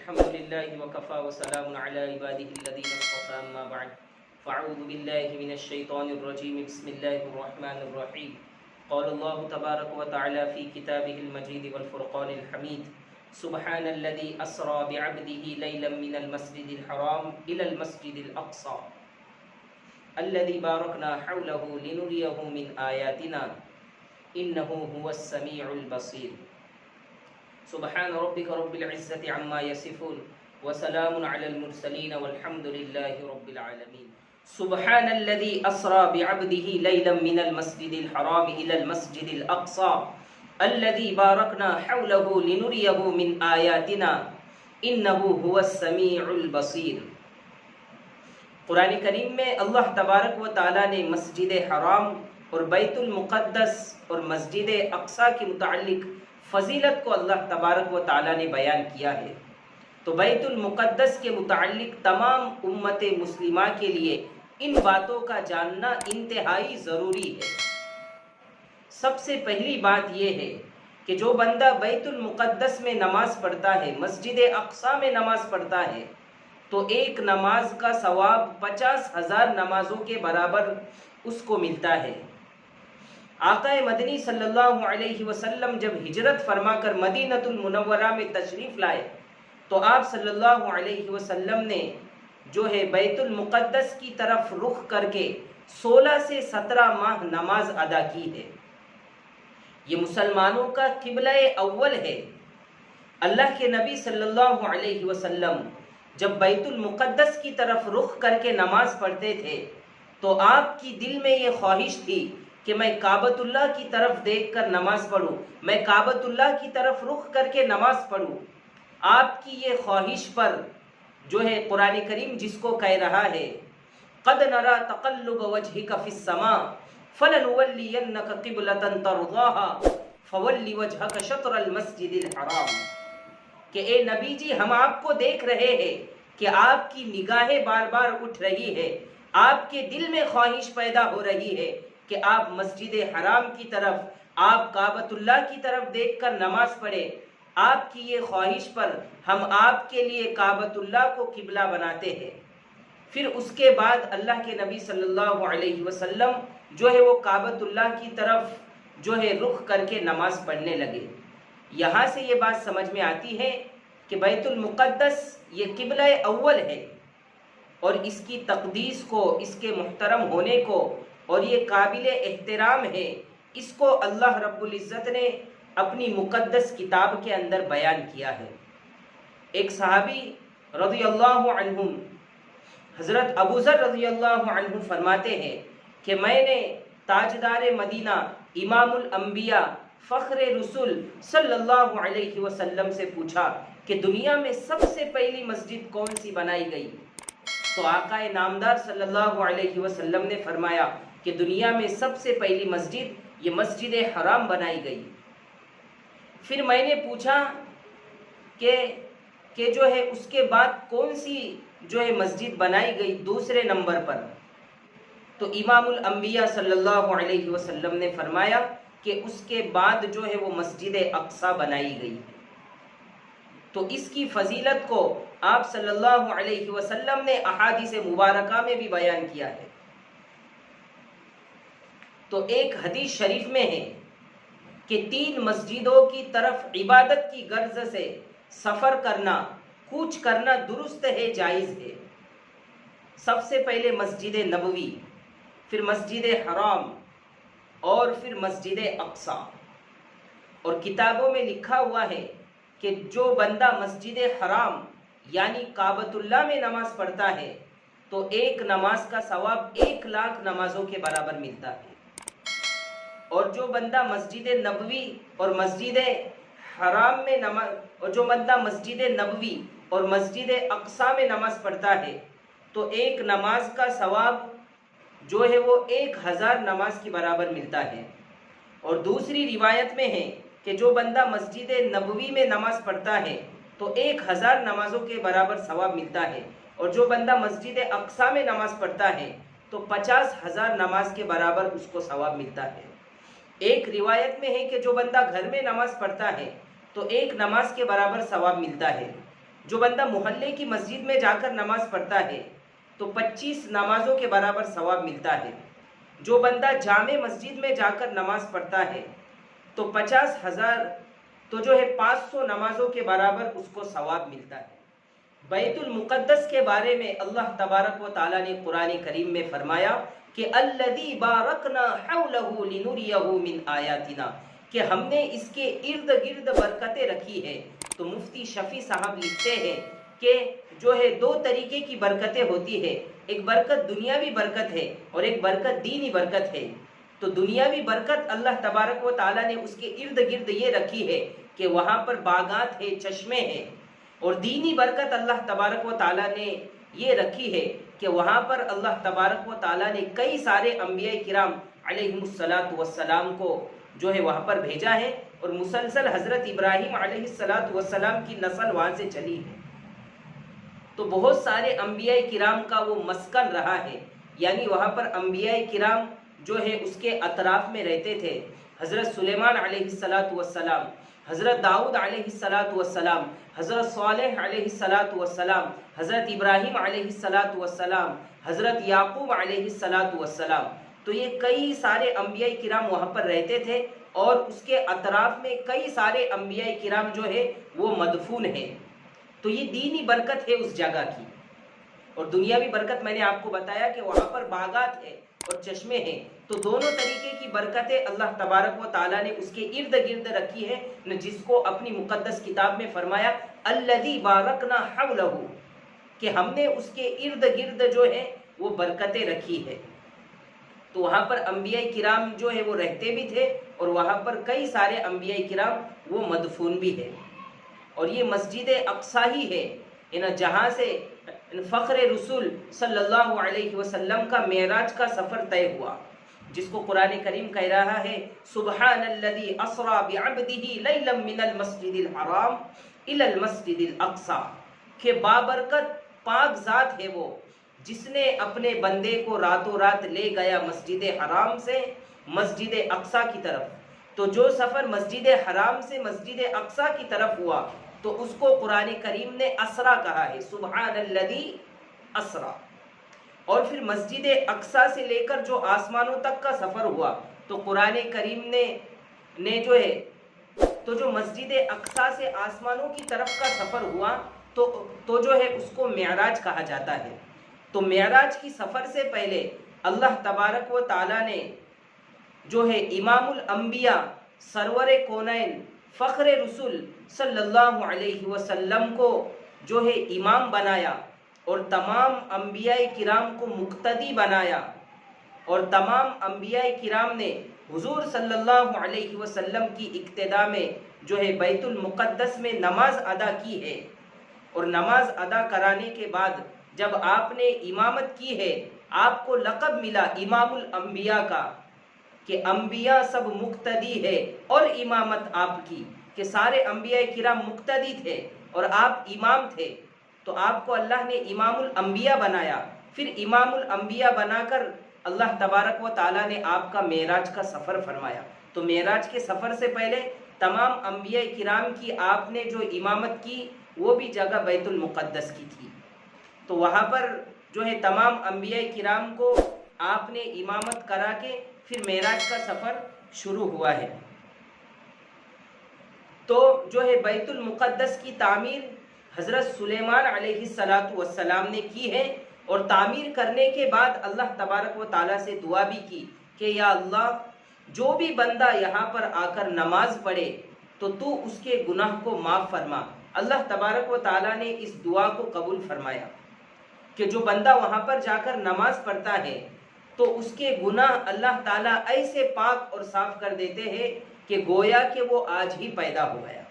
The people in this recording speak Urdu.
الحمد لله وكفى وسلام على عباده الذين اصطفى أما بعد فأعوذ بالله من الشيطان الرجيم بسم الله الرحمن الرحيم قال الله تبارك وتعالى في كتابه المجيد والفرقان الحميد سبحان الذي أسرى بعبده ليلا من المسجد الحرام إلى المسجد الأقصى الذي باركنا حوله لنريه من آياتنا إنه هو السميع البصير سبحان ربك رب العزة عما يصفون وسلام على المرسلين والحمد لله رب العالمين سبحان الذي أسرى بعبده ليلا من المسجد الحرام إلى المسجد الأقصى الذي باركنا حوله لنريه من آياتنا إنه هو السميع البصير۔ قرآن کریم میں اللہ تبارک و تعالیٰ نے مسجد حرام اور بیت المقدس اور مسجد اقصیٰ کے متعلق فضیلت کو اللہ تبارک و تعالیٰ نے بیان کیا ہے۔ تو بیت المقدس کے متعلق تمام امت مسلمہ کے لیے ان باتوں کا جاننا انتہائی ضروری ہے۔ سب سے پہلی بات یہ ہے کہ جو بندہ بیت المقدس میں نماز پڑھتا ہے، مسجد اقصیٰ میں نماز پڑھتا ہے، تو ایک نماز کا ثواب 50,000 نمازوں کے برابر اس کو ملتا ہے۔ آقا مدنی صلی اللہ علیہ وسلم جب ہجرت فرما کر مدینہ المنورہ میں تشریف لائے تو آپ صلی اللہ علیہ وسلم نے جو ہے بیت المقدس کی طرف رخ کر کے 16 سے 17 ماہ نماز ادا کی ہے۔ یہ مسلمانوں کا قبلہ اول ہے۔ اللہ کے نبی صلی اللہ علیہ وسلم جب بیت المقدس کی طرف رخ کر کے نماز پڑھتے تھے تو آپ کی دل میں یہ خواہش تھی کہ میں کعبۃ اللہ کی طرف دیکھ کر نماز پڑھوں، میں کعبۃ اللہ کی طرف رخ کر کے نماز پڑھوں۔ آپ کی یہ خواہش پر جو ہے قرآن کریم جس کو کہہ رہا ہے قد نرى تقلب وجهك في السماء فلنولينك قبلة ترضاها فول وجهك شطر المسجد الحرام، کہ اے نبی جی ہم آپ کو دیکھ رہے ہیں کہ آپ کی نگاہیں بار بار اٹھ رہی ہے، آپ کے دل میں خواہش پیدا ہو رہی ہے کہ آپ مسجد حرام کی طرف، آپ کعبۃ اللہ کی طرف دیکھ کر نماز پڑھے۔ آپ کی یہ خواہش پر ہم آپ کے لیے کعبۃ اللہ کو قبلہ بناتے ہیں۔ پھر اس کے بعد اللہ کے نبی صلی اللہ علیہ وسلم جو ہے وہ کعبۃ اللہ کی طرف جو ہے رخ کر کے نماز پڑھنے لگے۔ یہاں سے یہ بات سمجھ میں آتی ہے کہ بیت المقدس یہ قبلہ اول ہے اور اس کی تقدیس کو، اس کے محترم ہونے کو اور یہ قابل احترام ہے، اس کو اللہ رب العزت نے اپنی مقدس کتاب کے اندر بیان کیا ہے۔ ایک صحابی رضی اللہ عنہم حضرت ابو ذر رضی اللہ عنہ فرماتے ہیں کہ میں نے تاجدار مدینہ امام الانبیاء فخر رسول صلی اللہ علیہ وسلم سے پوچھا کہ دنیا میں سب سے پہلی مسجد کون سی بنائی گئی؟ تو آقا نامدار صلی اللہ علیہ وسلم نے فرمایا کہ دنیا میں سب سے پہلی مسجد یہ مسجد حرام بنائی گئی۔ پھر میں نے پوچھا کہ جو ہے اس کے بعد کون سی جو ہے مسجد بنائی گئی دوسرے نمبر پر؟ تو امام الانبیاء صلی اللہ علیہ وسلم نے فرمایا کہ اس کے بعد جو ہے وہ مسجد اقصیٰ بنائی گئی۔ تو اس کی فضیلت کو آپ صلی اللہ علیہ وسلم نے احادیث مبارکہ میں بھی بیان کیا ہے۔ تو ایک حدیث شریف میں ہے کہ 3 مسجدوں کی طرف عبادت کی غرض سے سفر کرنا، کوچ کرنا درست ہے، جائز ہے۔ سب سے پہلے مسجد نبوی، پھر مسجد حرام اور پھر مسجد اقصیٰ۔ اور کتابوں میں لکھا ہوا ہے کہ جو بندہ مسجد حرام یعنی کعبۃ اللہ میں نماز پڑھتا ہے تو ایک نماز کا ثواب 1,00,000 نمازوں کے برابر ملتا ہے، اور جو بندہ مسجد نبوی اور مسجد حرام میں نماز، اور جو بندہ مسجد نبوی اور مسجد اقصیٰ میں نماز پڑھتا ہے تو ایک نماز کا ثواب جو ہے وہ 1,000 نماز کے برابر ملتا ہے۔ اور دوسری روایت میں ہے کہ جو بندہ مسجد نبوی میں نماز پڑھتا ہے تو 1,000 نمازوں کے برابر ثواب ملتا ہے، اور جو بندہ مسجد اقصیٰ میں نماز پڑھتا ہے تو 50,000 نماز کے برابر اس کو ثواب ملتا ہے۔ ایک روایت میں ہے کہ جو بندہ گھر میں نماز پڑھتا ہے تو ایک نماز کے برابر ثواب ملتا ہے، جو بندہ محلے کی مسجد میں جا کر نماز پڑھتا ہے تو 25 نمازوں کے برابر ثواب ملتا ہے. جو بندہ جامع مسجد میں جا کر نماز پڑھتا ہے تو 50,000 تو جو ہے 500 نمازوں کے برابر اس کو ثواب ملتا ہے. بیت المقدس کے بارے میں اللہ تبارک و تعالیٰ نے قرآن کریم میں فرمایا کہ الذی بارکنا حولہ لنریہ من آیاتنا، کہ ہم نے اس کے ارد گرد برکتیں رکھی ہیں. تو مفتی شفیع صاحب لکھتے ہیں کہ جو ہے 2 طریقے کی برکتیں ہوتی ہے. ایک برکت دنیاوی برکت ہے اور ایک برکت دینی برکت ہے. تو دنیاوی برکت اللہ تبارک و تعالیٰ نے اس کے ارد گرد یہ رکھی ہے کہ وہاں پر باغات ہے، چشمے ہیں. اور دینی برکت اللہ تبارک و تعالیٰ نے یہ رکھی ہے کہ وہاں پر اللہ تبارک و تعالیٰ نے کئی سارے انبیاء کرام علیہم السلام کو جو ہے وہاں پر بھیجا ہے، اور مسلسل حضرت ابراہیم علیہ السلام کی نسل وہاں سے چلی ہے. تو بہت سارے انبیاء کرام کا وہ مسکن رہا ہے، یعنی وہاں پر انبیاء کرام جو ہے اس کے اطراف میں رہتے تھے. حضرت سلیمان علیہ السلام، حضرت داؤد علیہ السلام، حضرت صالح علیہ السلام، حضرت ابراہیم علیہ السلام، حضرت یعقوب علیہ السلام. تو یہ کئی سارے انبیاء کرام وہاں پر رہتے تھے، اور اس کے اطراف میں کئی سارے انبیاء کرام جو ہے وہ مدفون ہیں. تو یہ دینی برکت ہے اس جگہ کی. اور دنیاوی برکت میں نے آپ کو بتایا کہ وہاں پر باغات ہیں اور چشمے ہیں. تو دونوں طریقے کی برکتیں اللہ تبارک و تعالیٰ نے اس کے ارد گرد رکھی ہے، جس کو اپنی مقدس کتاب میں فرمایا الذی بارکنا حولہ، کہ ہم نے اس کے ارد گرد جو ہے وہ برکتیں رکھی ہے. تو وہاں پر انبیاء کرام جو ہے وہ رہتے بھی تھے، اور وہاں پر کئی سارے انبیاء کرام وہ مدفون بھی ہے. اور یہ مسجد اقصیٰ ہی ہے جہاں سے فخر رسول صلی اللہ علیہ وسلم کا معراج کا سفر طے ہوا، جس کو قرآن کریم کہہ رہا ہے سبحان الذی اسری بعبدہ لیلا من المسجد الحرام الی المسجد الاقصی، کہ بابرکت پاک ذات ہے وہ جس نے اپنے بندے کو راتوں رات لے گیا مسجد حرام سے مسجد اقصی کی طرف. تو جو سفر مسجد حرام سے مسجد اقصی کی طرف ہوا تو اس کو قرآن کریم نے اسرا کہا ہے، سبحان الذی اسرا. اور پھر مسجد اقصی سے لے کر جو آسمانوں تک کا سفر ہوا تو قرآن کریم نے جو ہے تو جو مسجد اقصی سے آسمانوں کی طرف کا سفر ہوا تو جو ہے اس کو معراج کہا جاتا ہے. تو معراج کی سفر سے پہلے اللہ تبارک و تعالیٰ نے جو ہے امام الانبیاء سرور کونین فخر رسول صلی اللہ علیہ وسلم کو جو ہے امام بنایا، اور تمام انبیاء کرام کو مقتدی بنایا، اور تمام انبیاء کرام نے حضور صلی اللہ علیہ وسلم کی اقتداء میں جو ہے بیت المقدس میں نماز ادا کی ہے. اور نماز ادا کرانے کے بعد جب آپ نے امامت کی ہے، آپ کو لقب ملا امام الانبیاء کا، کہ انبیاء سب مقتدی ہے اور امامت آپ کی، کہ سارے انبیاء کرام مقتدی تھے اور آپ امام تھے. تو آپ کو اللہ نے امام الانبیاء بنایا. پھر امام الانبیاء بنا کر اللہ تبارک و تعالیٰ نے آپ کا معراج کا سفر فرمایا. تو معراج کے سفر سے پہلے تمام انبیاء کرام کی آپ نے جو امامت کی وہ بھی جگہ بیت المقدس کی تھی. تو وہاں پر جو ہے تمام انبیاء کرام کو آپ نے امامت کرا کے پھر معراج کا سفر شروع ہوا ہے. تو جو ہے بیت المقدس کی تعمیر حضرت سلیمان علیہ السلام نے کی ہے، اور تعمیر کرنے کے بعد اللہ تبارک و تعالیٰ سے دعا بھی کی کہ یا اللہ جو بھی بندہ یہاں پر آ کر نماز پڑھے تو اس کے گناہ کو معاف فرما. اللہ تبارک و تعالیٰ نے اس دعا کو قبول فرمایا کہ جو بندہ وہاں پر جا کر نماز پڑھتا ہے تو اس کے گناہ اللہ تعالیٰ ایسے پاک اور صاف کر دیتے ہیں کہ گویا کہ وہ آج ہی پیدا ہو گیا.